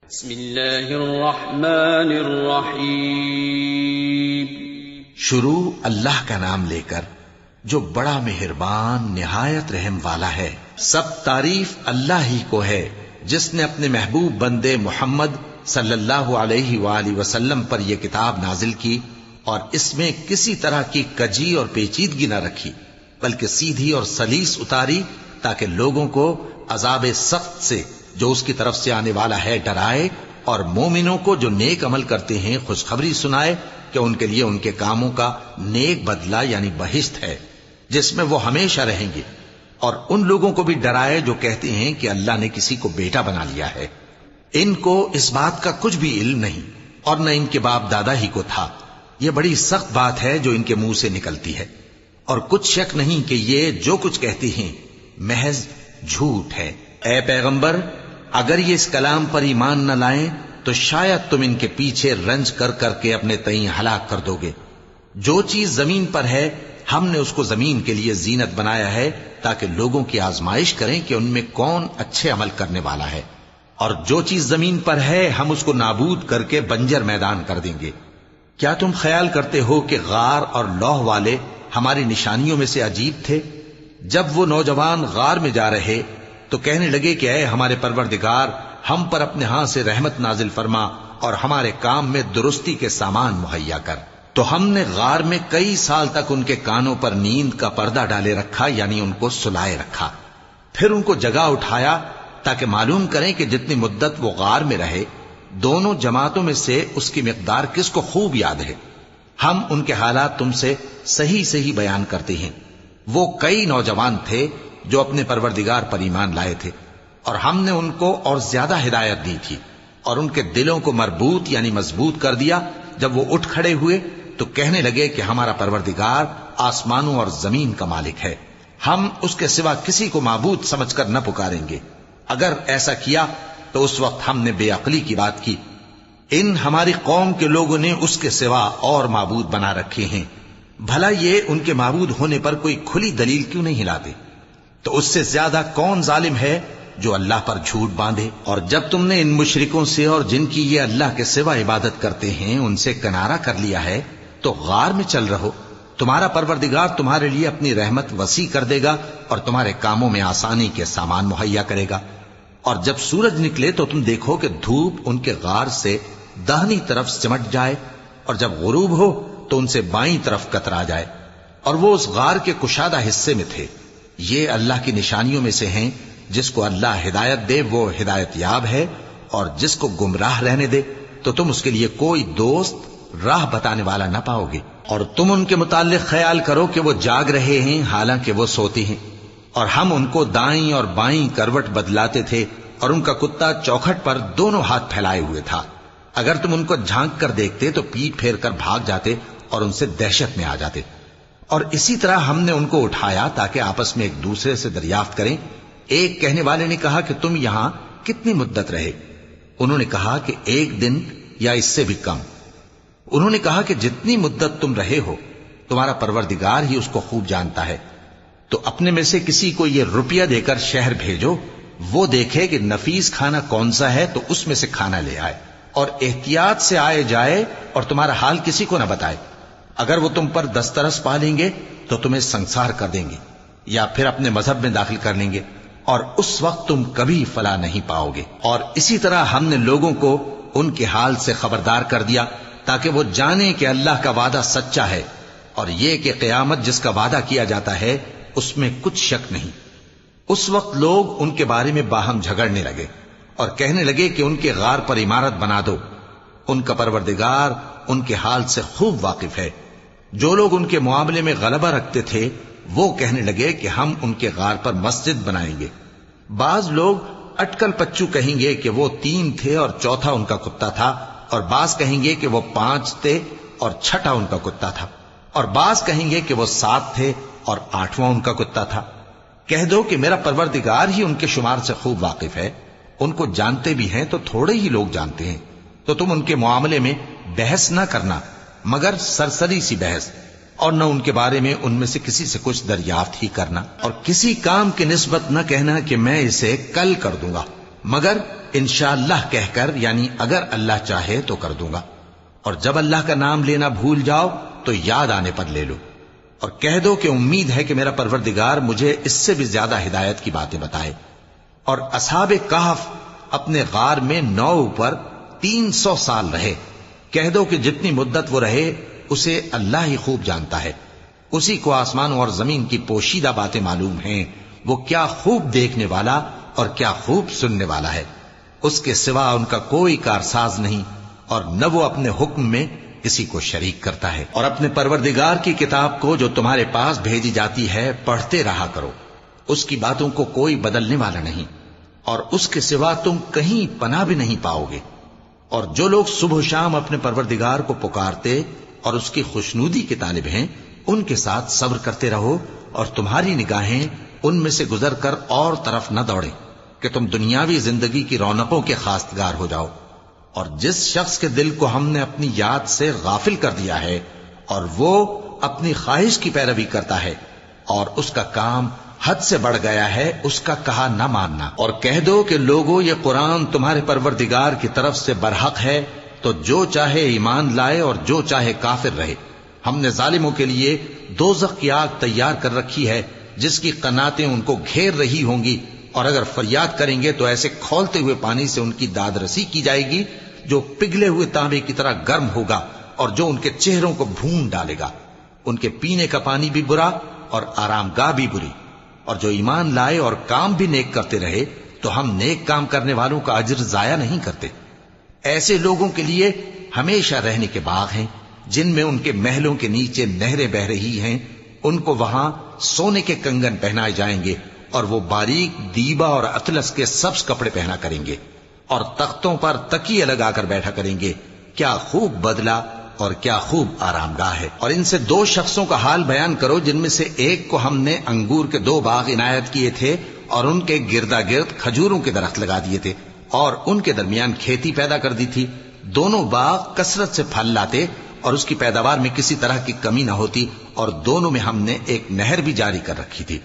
بسم اللہ الرحمن الرحیم۔ شروع اللہ کا نام لے کر جو بڑا مہربان نہایت رحم والا ہے۔ سب تعریف اللہ ہی کو ہے جس نے اپنے محبوب بندے محمد صلی اللہ علیہ وآلہ وسلم پر یہ کتاب نازل کی اور اس میں کسی طرح کی کجی اور پیچیدگی نہ رکھی، بلکہ سیدھی اور سلیس اتاری تاکہ لوگوں کو عذاب سخت سے جو اس کی طرف سے آنے والا ہے ڈرائے، اور مومنوں کو جو نیک عمل کرتے ہیں خوشخبری سنائے کہ ان کے لیے ان کے کاموں کا نیک بدلہ یعنی بہشت ہے جس میں وہ ہمیشہ رہیں گے، اور ان لوگوں کو بھی ڈرائے جو کہتے ہیں کہ اللہ نے کسی کو بیٹا بنا لیا ہے۔ ان کو اس بات کا کچھ بھی علم نہیں اور نہ ان کے باپ دادا ہی کو تھا۔ یہ بڑی سخت بات ہے جو ان کے منہ سے نکلتی ہے، اور کچھ شک نہیں کہ یہ جو کچھ کہتے ہیں محض جھوٹ ہے۔ اے پیغمبر، اگر یہ اس کلام پر ایمان نہ لائیں تو شاید تم ان کے پیچھے رنج کر کر کے اپنے تئیں ہلاک کر دو گے۔ جو چیز زمین پر ہے ہم نے اس کو زمین کے لیے زینت بنایا ہے تاکہ لوگوں کی آزمائش کریں کہ ان میں کون اچھے عمل کرنے والا ہے، اور جو چیز زمین پر ہے ہم اس کو نابود کر کے بنجر میدان کر دیں گے۔ کیا تم خیال کرتے ہو کہ غار اور لوح والے ہماری نشانیوں میں سے عجیب تھے؟ جب وہ نوجوان غار میں جا رہے تو کہنے لگے کہ اے ہمارے پروردگار، ہم پر اپنے ہاں سے رحمت نازل فرما اور ہمارے کام میں درستی کے سامان مہیا کر۔ تو ہم نے غار میں کئی سال تک ان کے کانوں پر نیند کا پردہ ڈالے رکھا، یعنی ان کو سلائے رکھا، پھر ان کو جگا اٹھایا تاکہ معلوم کریں کہ جتنی مدت وہ غار میں رہے دونوں جماعتوں میں سے اس کی مقدار کس کو خوب یاد ہے۔ ہم ان کے حالات تم سے صحیح صحیح بیان کرتے ہیں۔ وہ کئی نوجوان تھے جو اپنے پروردگار پر ایمان لائے تھے، اور ہم نے ان کو اور زیادہ ہدایت دی تھی، اور ان کے دلوں کو مربوط یعنی مضبوط کر دیا۔ جب وہ اٹھ کھڑے ہوئے تو کہنے لگے کہ ہمارا پروردگار آسمانوں اور زمین کا مالک ہے، ہم اس کے سوا کسی کو معبود سمجھ کر نہ پکاریں گے۔ اگر ایسا کیا تو اس وقت ہم نے بے عقلی کی بات کی۔ ان ہماری قوم کے لوگوں نے اس کے سوا اور معبود بنا رکھے ہیں، بھلا یہ ان کے معبود ہونے پر کوئی کھلی دلیل کیوں نہیں لاتے؟ تو اس سے زیادہ کون ظالم ہے جو اللہ پر جھوٹ باندھے؟ اور جب تم نے ان مشرکوں سے اور جن کی یہ اللہ کے سوا عبادت کرتے ہیں ان سے کنارہ کر لیا ہے تو غار میں چل رہو، تمہارا پروردگار تمہارے لیے اپنی رحمت وسیع کر دے گا اور تمہارے کاموں میں آسانی کے سامان مہیا کرے گا۔ اور جب سورج نکلے تو تم دیکھو کہ دھوپ ان کے غار سے داہنی طرف سمٹ جائے، اور جب غروب ہو تو ان سے بائیں طرف کترا جائے، اور وہ اس غار کے کشادہ حصے میں تھے۔ یہ اللہ کی نشانیوں میں سے ہیں، جس کو اللہ ہدایت دے وہ ہدایت یاب ہے، اور جس کو گمراہ رہنے دے تو تم اس کے لیے کوئی دوست راہ بتانے والا نہ پاؤ گے۔ اور تم ان کے متعلق خیال کرو کہ وہ جاگ رہے ہیں حالانکہ وہ سوتے ہیں، اور ہم ان کو دائیں اور بائیں کروٹ بدلاتے تھے، اور ان کا کتا چوکھٹ پر دونوں ہاتھ پھیلائے ہوئے تھا۔ اگر تم ان کو جھانک کر دیکھتے تو پیٹ پھیر کر بھاگ جاتے اور ان سے دہشت میں آ جاتے۔ اور اسی طرح ہم نے ان کو اٹھایا تاکہ آپس میں ایک دوسرے سے دریافت کریں۔ ایک کہنے والے نے کہا کہ تم یہاں کتنی مدت رہے؟ انہوں نے کہا کہ 1 دن یا اس سے بھی کم۔ انہوں نے کہا کہ جتنی مدت تم رہے ہو تمہارا پروردگار ہی اس کو خوب جانتا ہے، تو اپنے میں سے کسی کو یہ روپیہ دے کر شہر بھیجو، وہ دیکھے کہ نفیس کھانا کون سا ہے تو اس میں سے کھانا لے آئے، اور احتیاط سے آئے جائے اور تمہارا حال کسی کو نہ بتائے۔ اگر وہ تم پر دسترس پا لیں گے تو تمہیں سنسار کر دیں گے یا پھر اپنے مذہب میں داخل کر لیں گے، اور اس وقت تم کبھی فلاح نہیں پاؤ گے۔ اور اسی طرح ہم نے لوگوں کو ان کے حال سے خبردار کر دیا تاکہ وہ جانیں کہ اللہ کا وعدہ سچا ہے، اور یہ کہ قیامت جس کا وعدہ کیا جاتا ہے اس میں کچھ شک نہیں۔ اس وقت لوگ ان کے بارے میں باہم جھگڑنے لگے اور کہنے لگے کہ ان کے غار پر عمارت بنا دو۔ ان کا پروردگار ان کے حال سے خوب واقف ہے۔ جو لوگ ان کے معاملے میں غلبہ رکھتے تھے وہ کہنے لگے کہ ہم ان کے غار پر مسجد بنائیں گے۔ بعض لوگ اٹکل پچو کہیں گے کہ وہ 3 تھے اور چوتھا ان کا کتا تھا، اور بعض کہیں گے کہ وہ 5 تھے اور چھٹا ان کا کتا تھا، اور بعض کہیں گے کہ وہ 7 تھے اور 8واں ان کا کتا تھا۔ کہہ دو کہ میرا پروردگار ہی ان کے شمار سے خوب واقف ہے، ان کو جانتے بھی ہیں تو تھوڑے ہی لوگ جانتے ہیں۔ تو تم ان کے معاملے میں بحث نہ کرنا مگر سرسری سی بحث، اور نہ ان کے بارے میں ان میں سے کسی سے کچھ دریافت ہی کرنا، اور کسی کام کی نسبت نہ کہنا کہ میں اسے کل کر دوں گا مگر انشاءاللہ کہہ کر، یعنی اگر اللہ چاہے تو کر دوں گا، اور جب اللہ کا نام لینا بھول جاؤ تو یاد آنے پر لے لو، اور کہہ دو کہ امید ہے کہ میرا پروردگار مجھے اس سے بھی زیادہ ہدایت کی باتیں بتائے۔ اور اصحاب کہف اپنے غار میں 9 پر 300 سال رہے۔ کہہ دو کہ جتنی مدت وہ رہے اسے اللہ ہی خوب جانتا ہے، اسی کو آسمانوں اور زمین کی پوشیدہ باتیں معلوم ہیں، وہ کیا خوب دیکھنے والا اور کیا خوب سننے والا ہے۔ اس کے سوا ان کا کوئی کارساز نہیں، اور نہ وہ اپنے حکم میں کسی کو شریک کرتا ہے۔ اور اپنے پروردگار کی کتاب کو جو تمہارے پاس بھیجی جاتی ہے پڑھتے رہا کرو، اس کی باتوں کو کوئی بدلنے والا نہیں، اور اس کے سوا تم کہیں پناہ بھی نہیں پاؤ گے۔ اور جو لوگ صبح و شام اپنے پروردگار کو پکارتے اور اس کی خوشنودی کے طالب ہیں، ان کے ساتھ صبر کرتے رہو، اور تمہاری نگاہیں ان میں سے گزر کر اور طرف نہ دوڑیں کہ تم دنیاوی زندگی کی رونقوں کے خواستگار ہو جاؤ۔ اور جس شخص کے دل کو ہم نے اپنی یاد سے غافل کر دیا ہے اور وہ اپنی خواہش کی پیروی کرتا ہے اور اس کا کام حد سے بڑھ گیا ہے، اس کا کہا نہ ماننا۔ اور کہہ دو کہ لوگوں، یہ قرآن تمہارے پروردگار کی طرف سے برحق ہے، تو جو چاہے ایمان لائے اور جو چاہے کافر رہے۔ ہم نے ظالموں کے لیے دوزخ کی آگ تیار کر رکھی ہے جس کی قناتیں ان کو گھیر رہی ہوں گی، اور اگر فریاد کریں گے تو ایسے کھولتے ہوئے پانی سے ان کی داد رسی کی جائے گی جو پگھلے ہوئے تانبے کی طرح گرم ہوگا، اور جو ان کے چہروں کو بھون ڈالے گا۔ ان کے پینے کا پانی بھی برا اور آرام گاہ بھی بری۔ اور جو ایمان لائے اور کام بھی نیک کرتے رہے تو ہم نیک کام کرنے والوں کا اجر ضائع نہیں کرتے۔ ایسے لوگوں کے لیے ہمیشہ رہنے کے باغ ہیں جن میں ان کے محلوں کے نیچے نہریں بہ رہی ہیں، ان کو وہاں سونے کے کنگن پہنائے جائیں گے، اور وہ باریک دیبا اور اطلس کے سبز کپڑے پہنا کریں گے، اور تختوں پر تکیے لگا کر بیٹھا کریں گے۔ کیا خوب بدلہ اور کیا خوب آرام گاہ ہے۔ اور ان سے 2 شخصوں کا حال بیان کرو جن میں سے ایک کو ہم نے انگور کے 2 باغ عنایت کیے تھے اور ان کے گردا گرد کھجوروں کے درخت لگا دیے تھے، اور ان کے درمیان کھیتی پیدا کر دی تھی۔ دونوں باغ کثرت سے پھل لاتے اور اس کی پیداوار میں کسی طرح کی کمی نہ ہوتی، اور دونوں میں ہم نے ایک نہر بھی جاری کر رکھی تھی،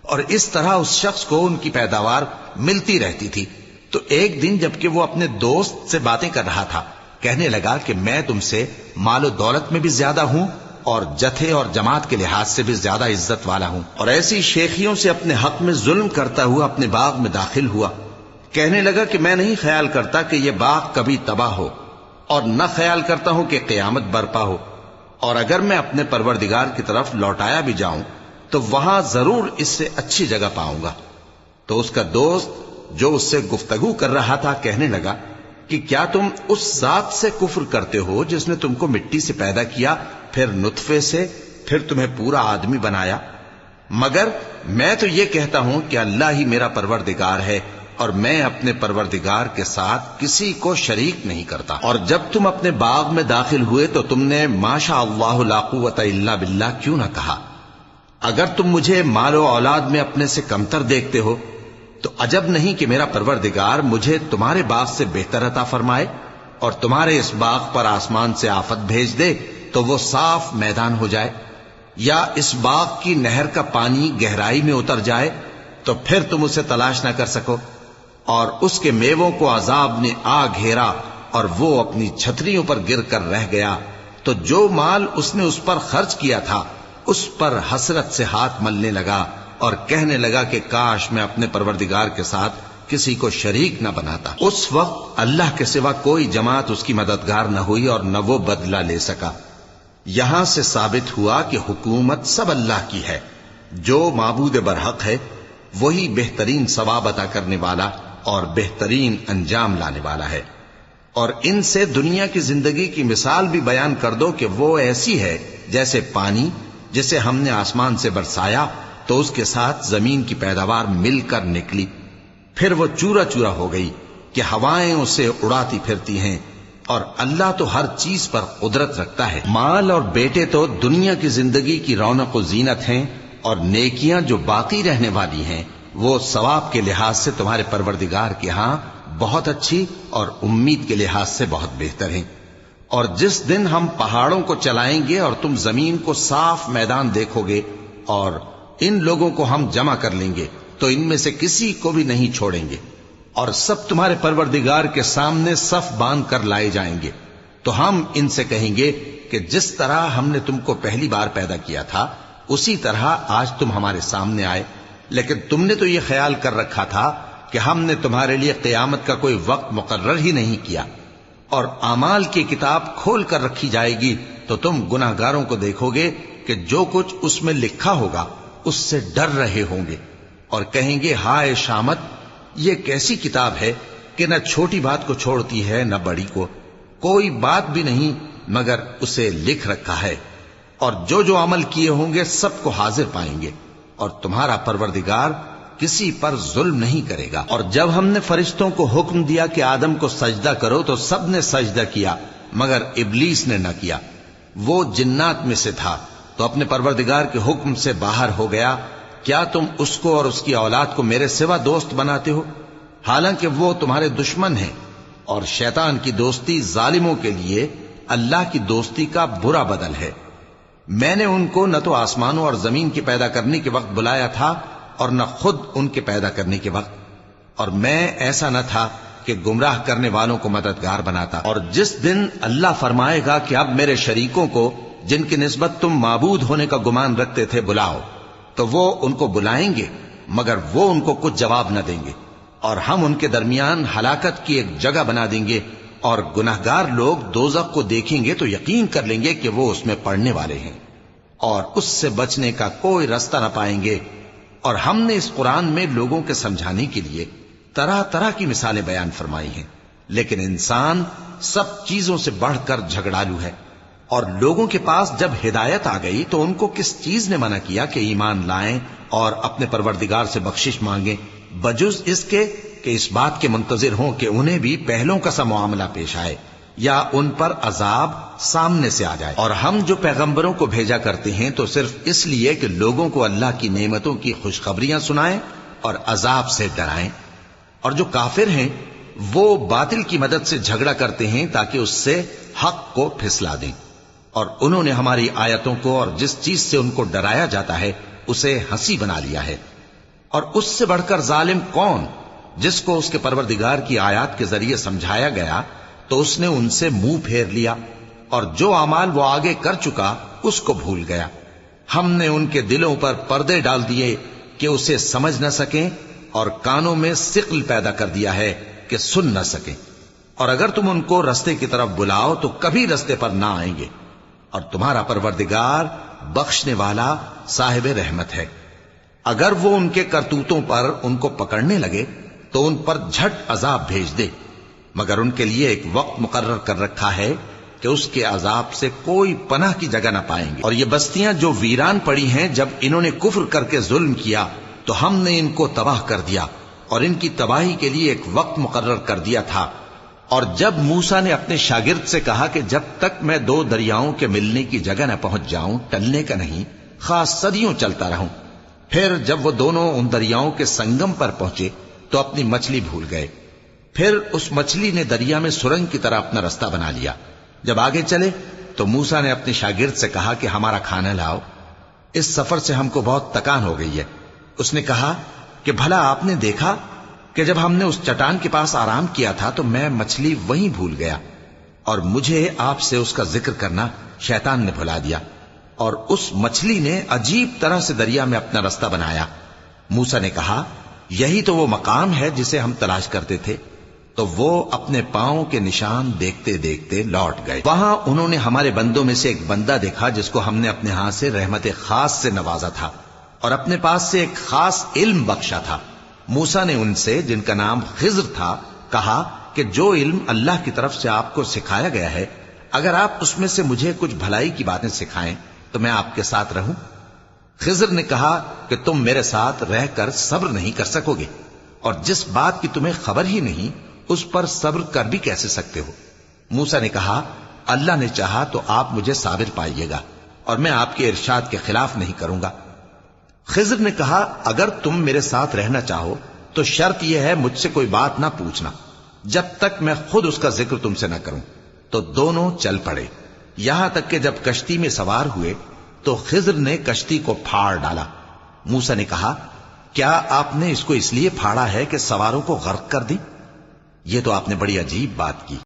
اور اس طرح اس شخص کو ان کی پیداوار ملتی رہتی تھی۔ تو ایک دن جبکہ وہ اپنے دوست سے باتیں کر رہا تھا، کہنے لگا کہ میں تم سے مال و دولت میں بھی زیادہ ہوں اور جتھے اور جماعت کے لحاظ سے بھی زیادہ عزت والا ہوں، اور ایسی شیخیوں سے اپنے حق میں ظلم کرتا ہوا اپنے باغ میں داخل ہوا۔ کہنے لگا کہ میں نہیں خیال کرتا کہ یہ باغ کبھی تباہ ہو، اور نہ خیال کرتا ہوں کہ قیامت برپا ہو، اور اگر میں اپنے پروردگار کی طرف لوٹایا بھی جاؤں تو وہاں ضرور اس سے اچھی جگہ پاؤں گا۔ تو اس کا دوست جو اس سے گفتگو کر رہا تھا کہنے لگا کہ کیا تم اس ذات سے کفر کرتے ہو جس نے تم کو مٹی سے پیدا کیا، پھر نطفے سے، پھر تمہیں پورا آدمی بنایا؟ مگر میں تو یہ کہتا ہوں کہ اللہ ہی میرا پروردگار ہے، اور میں اپنے پروردگار کے ساتھ کسی کو شریک نہیں کرتا۔ اور جب تم اپنے باغ میں داخل ہوئے تو تم نے ماشاء اللہ لا قوت الا باللہ کیوں نہ کہا؟ اگر تم مجھے مال و اولاد میں اپنے سے کمتر دیکھتے ہو تو عجب نہیں کہ میرا پروردگار مجھے تمہارے باغ سے بہتر عطا فرمائے، اور تمہارے اس باغ پر آسمان سے آفت بھیج دے تو وہ صاف میدان ہو جائے، یا اس باغ کی نہر کا پانی گہرائی میں اتر جائے تو پھر تم اسے تلاش نہ کر سکو، اور اس کے میووں کو عذاب نے آ گھیرا اور وہ اپنی چھتریوں پر گر کر رہ گیا، تو جو مال اس نے اس پر خرچ کیا تھا اس پر حسرت سے ہاتھ ملنے لگا اور کہنے لگا کہ کاش میں اپنے پروردگار کے ساتھ کسی کو شریک نہ بناتا۔ اس وقت اللہ کے سوا کوئی جماعت اس کی مددگار نہ ہوئی اور نہ وہ بدلہ لے سکا۔ یہاں سے ثابت ہوا کہ حکومت سب اللہ کی ہے، جو معبود برحق ہے وہی بہترین ثواب عطا کرنے والا اور بہترین انجام لانے والا ہے۔ اور ان سے دنیا کی زندگی کی مثال بھی بیان کر دو کہ وہ ایسی ہے جیسے پانی جسے ہم نے آسمان سے برسایا تو اس کے ساتھ زمین کی پیداوار مل کر نکلی، پھر وہ چورا چورا ہو گئی کہ ہوائیں اسے اڑاتی پھرتی ہیں، اور اللہ تو ہر چیز پر قدرت رکھتا ہے۔ مال اور بیٹے تو دنیا کی زندگی کی رونق و زینت ہیں، اور نیکیاں جو باقی رہنے والی ہیں وہ ثواب کے لحاظ سے تمہارے پروردگار کے ہاں بہت اچھی اور امید کے لحاظ سے بہت بہتر ہیں۔ اور جس دن ہم پہاڑوں کو چلائیں گے اور تم زمین کو صاف میدان دیکھو گے، اور ان لوگوں کو ہم جمع کر لیں گے تو ان میں سے کسی کو بھی نہیں چھوڑیں گے، اور سب تمہارے پروردگار کے سامنے صف باندھ کر لائے جائیں گے. تو ہم ان سے کہیں گے کہ جس طرح ہم نے تم کو پہلی بار پیدا کیا تھا اسی طرح آج تم ہمارے سامنے آئے، لیکن تم نے تو یہ خیال کر رکھا تھا کہ ہم نے تمہارے لیے قیامت کا کوئی وقت مقرر ہی نہیں کیا. اور اعمال کی کتاب کھول کر رکھی جائے گی تو تم گناہگاروں کو دیکھو گے کہ جو کچھ اس میں لکھا ہوگا اس سے ڈر رہے ہوں گے اور کہیں گے ہائے شامت، یہ کیسی کتاب ہے کہ نہ چھوٹی بات کو چھوڑتی ہے نہ بڑی کو، کوئی بات بھی نہیں مگر اسے لکھ رکھا ہے. اور جو عمل کیے ہوں گے سب کو حاضر پائیں گے، اور تمہارا پروردگار کسی پر ظلم نہیں کرے گا. اور جب ہم نے فرشتوں کو حکم دیا کہ آدم کو سجدہ کرو تو سب نے سجدہ کیا مگر ابلیس نے نہ کیا. وہ جنات میں سے تھا تو اپنے پروردگار کے حکم سے باہر ہو گیا. کیا تم اس کو اور اس کی اولاد کو میرے سوا دوست بناتے ہو، حالانکہ وہ تمہارے دشمن ہیں؟ اور شیطان کی دوستی ظالموں کے لیے اللہ کی دوستی کا برا بدل ہے. میں نے ان کو نہ تو آسمانوں اور زمین کے پیدا کرنے کے وقت بلایا تھا اور نہ خود ان کے پیدا کرنے کے وقت، اور میں ایسا نہ تھا کہ گمراہ کرنے والوں کو مددگار بناتا. اور جس دن اللہ فرمائے گا کہ اب میرے شریکوں کو جن کی نسبت تم معبود ہونے کا گمان رکھتے تھے بلاؤ، تو وہ ان کو بلائیں گے مگر وہ ان کو کچھ جواب نہ دیں گے، اور ہم ان کے درمیان ہلاکت کی ایک جگہ بنا دیں گے. اور گناہگار لوگ دوزخ کو دیکھیں گے تو یقین کر لیں گے کہ وہ اس میں پڑنے والے ہیں اور اس سے بچنے کا کوئی راستہ نہ پائیں گے. اور ہم نے اس قرآن میں لوگوں کے سمجھانے کے لیے طرح طرح کی مثالیں بیان فرمائی ہیں، لیکن انسان سب چیزوں سے بڑھ کر جھگڑالو ہے. اور لوگوں کے پاس جب ہدایت آ گئی تو ان کو کس چیز نے منع کیا کہ ایمان لائیں اور اپنے پروردگار سے بخشش مانگیں، بجز اس کے کہ اس بات کے منتظر ہوں کہ انہیں بھی پہلوں کا سا معاملہ پیش آئے یا ان پر عذاب سامنے سے آ جائے. اور ہم جو پیغمبروں کو بھیجا کرتے ہیں تو صرف اس لیے کہ لوگوں کو اللہ کی نعمتوں کی خوشخبریاں سنائیں اور عذاب سے ڈرائیں. اور جو کافر ہیں وہ باطل کی مدد سے جھگڑا کرتے ہیں تاکہ اس سے حق کو پھسلا دیں. اور انہوں نے ہماری آیتوں کو اور جس چیز سے ان کو ڈرایا جاتا ہے اسے ہنسی بنا لیا ہے. اور اس سے بڑھ کر ظالم کون، جس کو اس کے پروردگار کی آیات کے ذریعے سمجھایا گیا تو اس نے ان سے منہ پھیر لیا، اور جو اعمال وہ آگے کر چکا اس کو بھول گیا. ہم نے ان کے دلوں پر پردے ڈال دیے کہ اسے سمجھ نہ سکیں، اور کانوں میں ثقل پیدا کر دیا ہے کہ سن نہ سکیں. اور اگر تم ان کو رستے کی طرف بلاؤ تو کبھی رستے پر نہ آئیں گے. اور تمہارا پروردگار بخشنے والا صاحب رحمت ہے. اگر وہ ان کے کرتوتوں پر ان کو پکڑنے لگے تو ان پر جھٹ عذاب بھیج دے، مگر ان کے لیے ایک وقت مقرر کر رکھا ہے کہ اس کے عذاب سے کوئی پناہ کی جگہ نہ پائیں گے. اور یہ بستیاں جو ویران پڑی ہیں، جب انہوں نے کفر کر کے ظلم کیا تو ہم نے ان کو تباہ کر دیا اور ان کی تباہی کے لیے ایک وقت مقرر کر دیا تھا. اور جب موسیٰ نے اپنے شاگرد سے کہا کہ جب تک میں دو دریاؤں کے ملنے کی جگہ نہ پہنچ جاؤں ٹلنے کا نہیں، خاص صدیوں چلتا رہوں. پھر جب وہ دونوں ان دریاؤں کے سنگم پر پہنچے تو اپنی مچھلی بھول گئے. پھر اس مچھلی نے دریا میں سرنگ کی طرح اپنا راستہ بنا لیا. جب آگے چلے تو موسیٰ نے اپنے شاگرد سے کہا کہ ہمارا کھانا لاؤ، اس سفر سے ہم کو بہت تکان ہو گئی ہے. اس نے کہا کہ بھلا آپ نے دیکھا کہ جب ہم نے اس چٹان کے پاس آرام کیا تھا تو میں مچھلی وہیں بھول گیا، اور مجھے آپ سے اس کا ذکر کرنا شیطان نے بھلا دیا، اور اس مچھلی نے عجیب طرح سے دریا میں اپنا راستہ بنایا. موسیٰ نے کہا یہی تو وہ مقام ہے جسے ہم تلاش کرتے تھے. تو وہ اپنے پاؤں کے نشان دیکھتے دیکھتے لوٹ گئے. وہاں انہوں نے ہمارے بندوں میں سے ایک بندہ دیکھا جس کو ہم نے اپنے ہاں سے رحمت خاص سے نوازا تھا اور اپنے پاس سے ایک خاص علم بخشا تھا. موسیٰ نے ان سے جن کا نام خضر تھا کہا کہ جو علم اللہ کی طرف سے آپ کو سکھایا گیا ہے اگر آپ اس میں سے مجھے کچھ بھلائی کی باتیں سکھائیں تو میں آپ کے ساتھ رہوں. خضر نے کہا کہ تم میرے ساتھ رہ کر صبر نہیں کر سکو گے، اور جس بات کی تمہیں خبر ہی نہیں اس پر صبر کر بھی کیسے سکتے ہو. موسیٰ نے کہا اللہ نے چاہا تو آپ مجھے صابر پائیے گا اور میں آپ کے ارشاد کے خلاف نہیں کروں گا. خضر نے کہا اگر تم میرے ساتھ رہنا چاہو تو شرط یہ ہے مجھ سے کوئی بات نہ پوچھنا جب تک میں خود اس کا ذکر تم سے نہ کروں. تو دونوں چل پڑے، یہاں تک کہ جب کشتی میں سوار ہوئے تو خضر نے کشتی کو پھاڑ ڈالا. موسیٰ نے کہا کیا آپ نے اس کو اس لیے پھاڑا ہے کہ سواروں کو غرق کر دیں؟ یہ تو آپ نے بڑی عجیب بات کی۔